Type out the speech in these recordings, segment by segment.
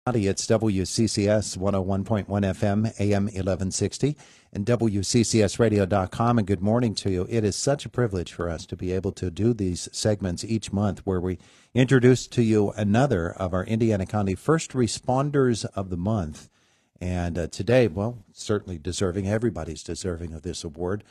Howdy, it's WCCS 101.1 FM, AM 1160, and WCCSradio.com, and good morning to you. It is such a privilege for us to be able to do these segments each month where we introduce to you another of our Indiana County First Responders of the Month. And today, well, certainly deserving, everybody's deserving of this award.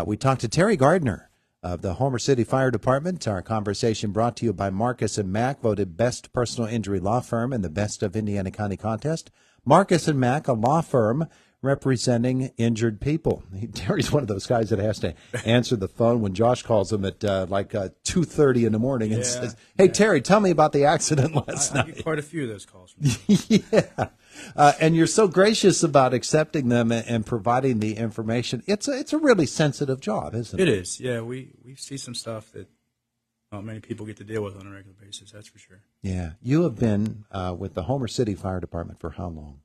We talked to Terry Gardner of the Homer City Fire Department. Our conversation brought to you by Marcus and Mack, voted best personal injury law firm in the Best of Indiana County contest. Marcus and Mack, a law firm representing injured people. Terry's one of those guys that has to answer the phone when Josh calls him at 2:30 in the morning and says, "Hey, Terry, tell me about the accident last night." I get quite a few of those calls. Yeah. And you're so gracious about accepting them and providing the information. It's a really sensitive job, isn't it? It is, yeah. We see some stuff that not many people get to deal with on a regular basis, that's for sure. Yeah. You have been with the Homer City Fire Department for how long?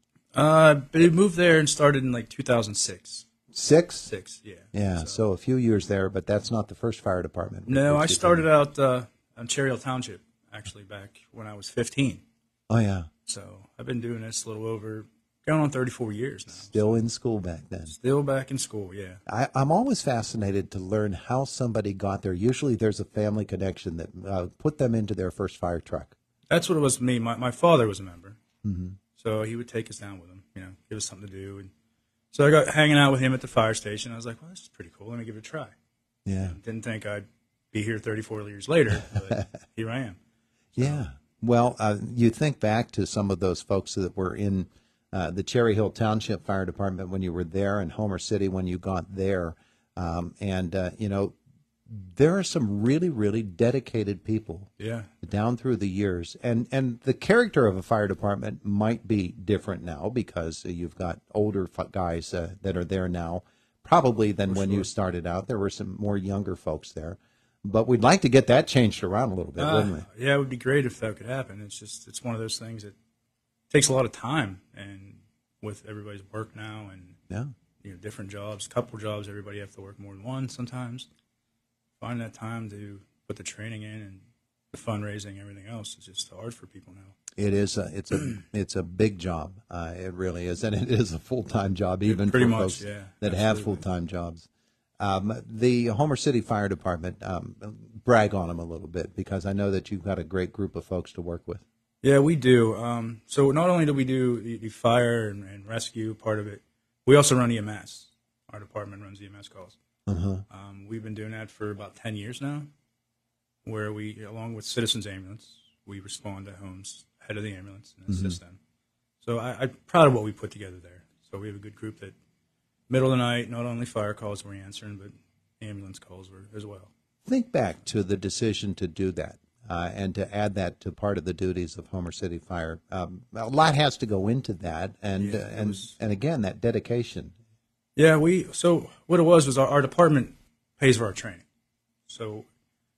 They moved there and started in like 2006. Six, yeah. Yeah, so a few years there, but that's not the first fire department. No, I started out on Cherry Hill Township, actually, back when I was 15. Oh, yeah. So I've been doing this a little over, going on 34 years now. Still in school back then. Still back in school, yeah. I'm always fascinated to learn how somebody got there. Usually there's a family connection that put them into their first fire truck. That's what it was to me. My father was a member, Mm-hmm. so he would take us down with him, give us something to do. And so I got hanging out with him at the fire station. I was like, well, this is pretty cool. Let me give it a try. Yeah. Didn't think I'd be here 34 years later, but here I am. So. Yeah. Well, you think back to some of those folks that were in the Cherry Hill Township Fire Department when you were there, and Homer City when you got there. There are some really, really dedicated people down through the years. And the character of a fire department might be different now because you've got older guys that are there now, probably than when you started out. There were some more younger folks there. But we'd like to get that changed around a little bit, wouldn't we? Yeah, it would be great if that could happen. It's one of those things that takes a lot of time, and with everybody's work now and different jobs, couple jobs, everybody have to work more than one sometimes. Find that time to put the training in and the fundraising, everything else is just hard for people now. It is. It's a big job. It really is, and it is a full-time job, even pretty for much, folks that absolutely have full-time jobs. The Homer City Fire Department, brag on them a little bit, because I know that you've got a great group of folks to work with. Yeah, we do. So not only do we do the fire and rescue part of it, we also run EMS. Our department runs EMS calls. Uh-huh. We've been doing that for about 10 years now, where we, along with Citizens Ambulance, we respond to homes ahead of the ambulance and assist them. So I'm proud of what we put together there. So we have a good group that middle of the night, not only fire calls we're answering, but ambulance calls as well. Think back to the decision to do that and to add that to part of the duties of Homer City Fire. A lot has to go into that, and again, that dedication. Yeah, so what it was our department pays for our training. So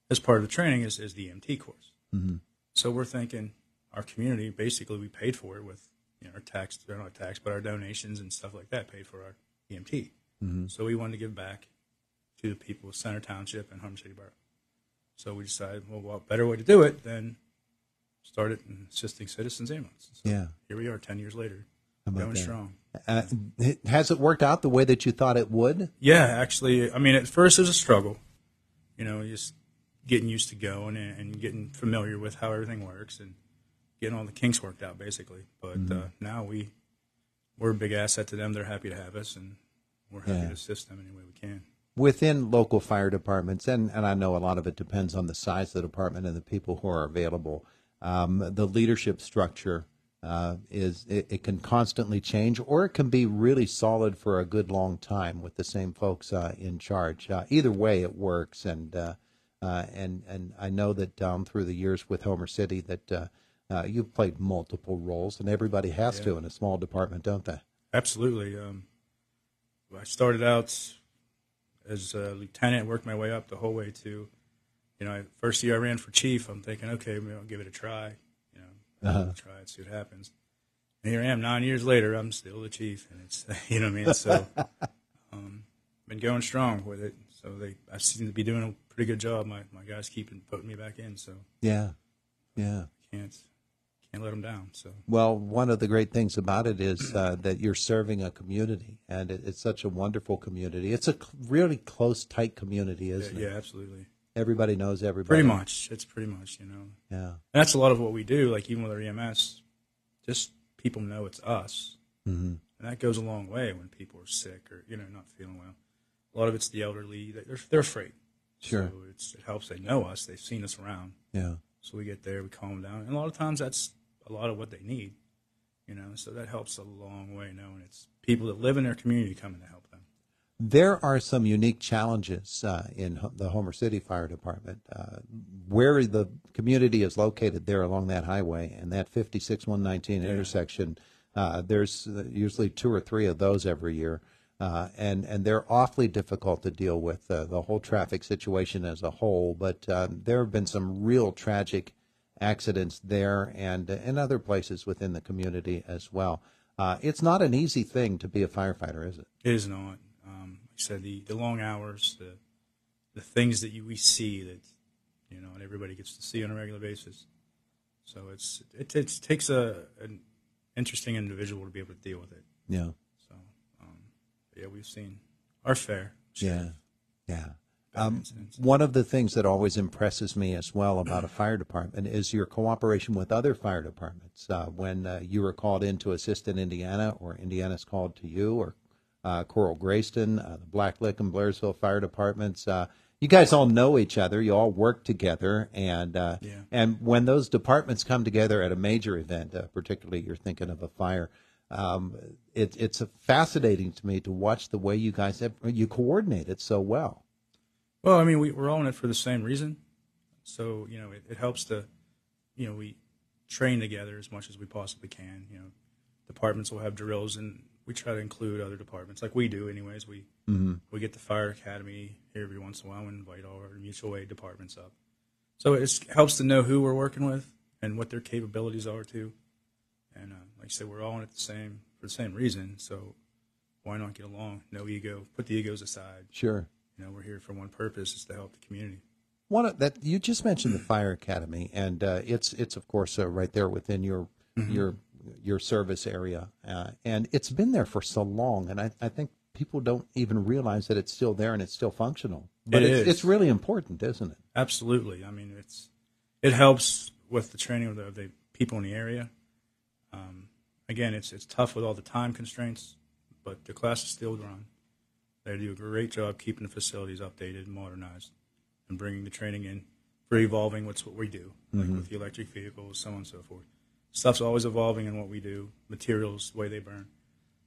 as part of the training is the EMT course. Mm-hmm. So we're thinking our community, basically we paid for it with our tax, they're not tax, but our donations and stuff like that paid for our EMT. Mm-hmm. So we wanted to give back to the people of Center Township and Homer City Borough. So we decided, well, what better way to do it than start it in assisting Citizens Ambulance. So here we are 10 years later, going strong. Has it worked out the way that you thought it would? Yeah, actually, I mean, at first it was a struggle, just getting used to going and getting familiar with how everything works and getting all the kinks worked out, basically. But now we're a big asset to them. They're happy to have us, and we're happy to assist them any way we can. Within local fire departments, and I know a lot of it depends on the size of the department and the people who are available, the leadership structure it can constantly change, or it can be really solid for a good long time with the same folks in charge. Either way, it works, and I know that down through the years with Homer City that you've played multiple roles, and everybody has to in a small department, don't they? Absolutely. I started out as a lieutenant, worked my way up the whole way to, first year I ran for chief. I'm thinking, okay, maybe I'll give it a try. I'll try it, see what happens. And here I am 9 years later, I'm still the chief, and it's, you know what I mean? So, been going strong with it. So I seem to be doing a pretty good job. My guys keep putting me back in. So yeah. Can't can't let them down. So Well, one of the great things about it is that you're serving a community, and it's such a wonderful community. It's a really close, tight community, isn't yeah, it? absolutely. Everybody knows everybody. Pretty much. It's pretty much, Yeah. And that's a lot of what we do, like even with our EMS, just people know it's us. Mm-hmm. And that goes a long way when people are sick or, not feeling well. A lot of it's the elderly. They're afraid. Sure. So it helps they know us. They've seen us around. Yeah. So we get there, we calm them down. And a lot of times that's a lot of what they need, So that helps a long way knowing it's people that live in their community coming to help them. There are some unique challenges in the Homer City Fire Department. Where the community is located there along that highway and that 56119 intersection, there's usually 2 or 3 of those every year. And they're awfully difficult to deal with, the whole traffic situation as a whole. But there have been some real tragic accidents there and in other places within the community as well. It's not an easy thing to be a firefighter, is it? It is not. Like I said, the long hours, the things that we see that, and everybody gets to see on a regular basis. So it takes an interesting individual to be able to deal with it. Yeah. So, yeah, we've seen our fair share. Yeah. Incidents. One of the things that always impresses me as well about a fire department is your cooperation with other fire departments. When you were called in to assist in Indiana, or Indiana's called to you, or Coral Grayston, the Black Lick and Blairsville fire departments, you guys all know each other. You all work together, and when those departments come together at a major event, particularly you're thinking of a fire, it's fascinating to me to watch the way you guys you coordinate it so well. Well, I mean, we're all in it for the same reason. So, it helps to, we train together as much as we possibly can. Departments will have drills, and we try to include other departments, like we do anyways. We get the fire academy here every once in a while and invite all our mutual aid departments up. So it helps to know who we're working with and what their capabilities are too. And like I said, we're all in it for the same reason. So why not get along? No ego. Put the egos aside. Sure. We're here for one purpose: is to help the community. You just mentioned the fire academy, and it's of course right there within your service area, and it's been there for so long, and I think people don't even realize that it's still there and it's still functional. But it's really important, isn't it? Absolutely. I mean, it helps with the training of the people in the area. Again, it's tough with all the time constraints, but the class is still growing. They do a great job keeping the facilities updated and modernized, and bringing the training in for evolving what we do, like with the electric vehicles, so on and so forth. Stuff's always evolving in what we do, materials, the way they burn.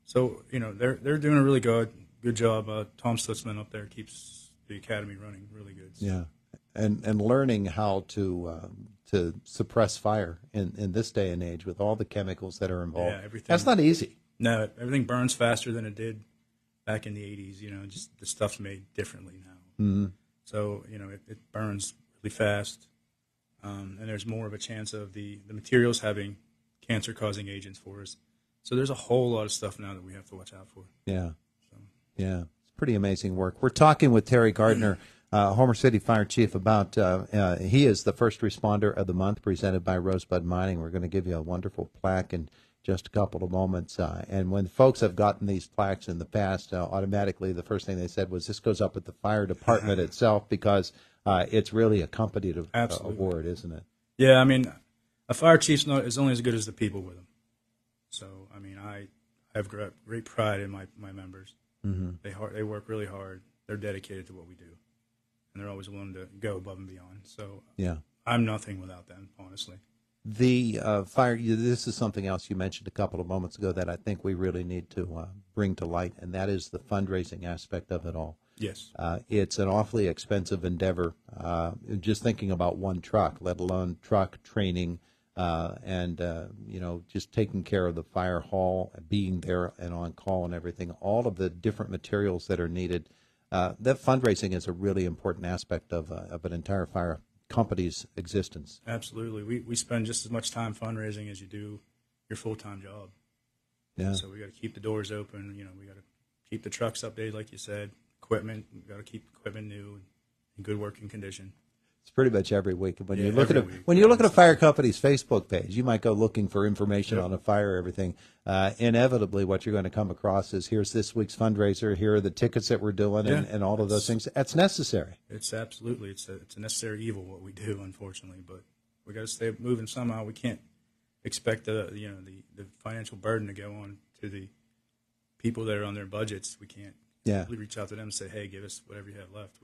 So, they're doing a really good job. Tom Stutzman up there keeps the academy running really good. So. Yeah, and learning how to suppress fire in this day and age with all the chemicals that are involved. Yeah, everything. That's not easy. No, everything burns faster than it did back in the 80s. Just the stuff's made differently now. Mm-hmm. So, it burns really fast. And there's more of a chance of the materials having cancer-causing agents for us. So there's a whole lot of stuff now that we have to watch out for. Yeah. Yeah. It's pretty amazing work. We're talking with Terry Gardner, Homer City Fire Chief, about he is the first responder of the month presented by Rosebud Mining. We're going to give you a wonderful plaque in just a couple of moments. And when folks have gotten these plaques in the past, automatically the first thing they said was, this goes up at the fire department itself, because it's really a company award, isn't it? Yeah, I mean, a fire chief is only as good as the people with him. So, I mean, I have great pride in my members. Mm-hmm. They work really hard. They're dedicated to what we do, and they're always willing to go above and beyond. So, yeah, I'm nothing without them, honestly. The fire. This is something else you mentioned a couple of moments ago that I think we really need to bring to light, and that is the fundraising aspect of it all. Yes. It's an awfully expensive endeavor, just thinking about one truck, let alone truck training, and just taking care of the fire hall, being there and on call and everything, all of the different materials that are needed. That fundraising is a really important aspect of an entire fire company's existence. Absolutely. We spend just as much time fundraising as you do your full-time job. Yeah. So we got to keep the doors open. We got to keep the trucks updated, like you said. Equipment, we've got to keep equipment new and in good working condition. It's pretty much every week. When Yeah, you look at every week. when you look at a fire company's Facebook page, you might go looking for information on a fire, everything. Inevitably, what you're going to come across is here's this week's fundraiser, here are the tickets that we're doing, and all of those things. That's necessary. It's absolutely it's a necessary evil what we do, unfortunately, but we got to stay moving somehow. We can't expect the financial burden to go on to the people that are on their budgets. We can't really reach out to them and say, hey, give us whatever you have left.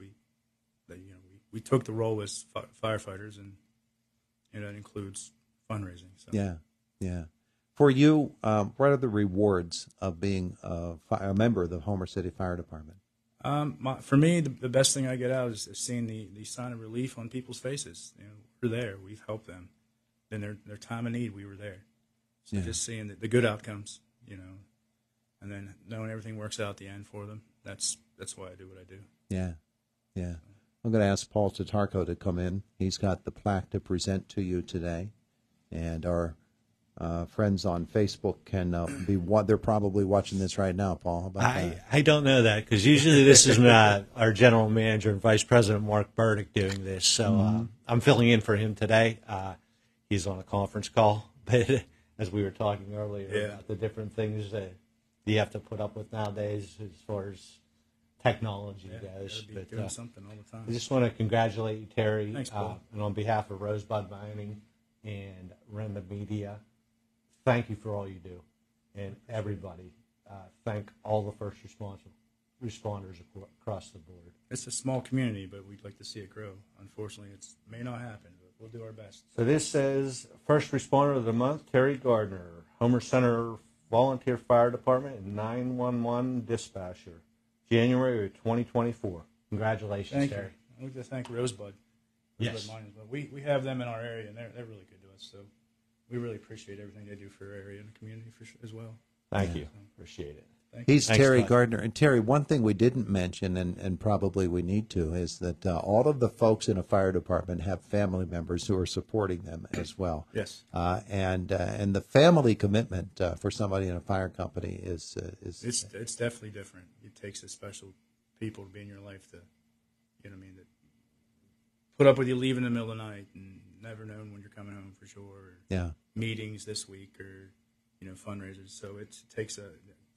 We took the role as firefighters, and that includes fundraising. So. Yeah. For you, what are the rewards of being a member of the Homer City Fire Department? For me, the best thing I get out is seeing the sign of relief on people's faces. We're there. We've helped them. In their time of need, we were there. So just seeing the good outcomes, and then knowing everything works out at the end for them. That's why I do what I do. Yeah. I'm going to ask Paul Tatarko to come in. He's got the plaque to present to you today, and our friends on Facebook can they're probably watching this right now, Paul. How about that? I don't know that, because usually this is our general manager and vice president, Mark Burdick, doing this. So I'm filling in for him today. He's on a conference call, but as we were talking earlier about the different things that you have to put up with nowadays as far as technology goes. But doing something all the time. I just want to congratulate you, Terry. Thanks, Paul. And on behalf of Rosebud Mining and Renda Media, thank you for all you do. And everybody, thank all the first responders across the board. It's a small community, but we'd like to see it grow. Unfortunately, it may not happen, but we'll do our best. So this says First Responder of the Month, Terry Gardner, Homer Center Volunteer Fire Department and 911 Dispatcher, January of 2024. Congratulations, Terry. I'd like to thank Rosebud. Yes. Mining. We have them in our area, and they're really good to us. So we really appreciate everything they do for our area and the community as well. Thank you. Appreciate it. He's Terry Gardner. And Terry, one thing we didn't mention, and probably we need to, is that all of the folks in a fire department have family members who are supporting them as well. Yes. And the family commitment for somebody in a fire company is it's definitely different. It takes a special people to be in your life to, that put up with you leaving in the middle of the night and never knowing when you're coming home for sure. Or meetings this week or fundraisers. So it takes a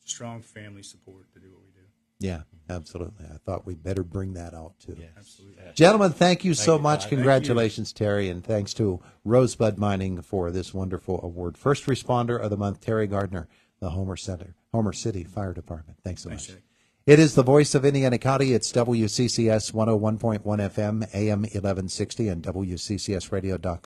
strong family support to do what we do. Yeah, absolutely. I thought we'd better bring that out, too. Yes. Absolutely. Yes. Gentlemen, thank you so much. Todd. Congratulations, Terry, and thanks to Rosebud Mining for this wonderful award. First Responder of the Month, Terry Gardner, the Homer City Fire Department. Thanks so much. Jake. It is the voice of Indiana County. It's WCCS 101.1 FM, AM 1160, and WCCSradio.com.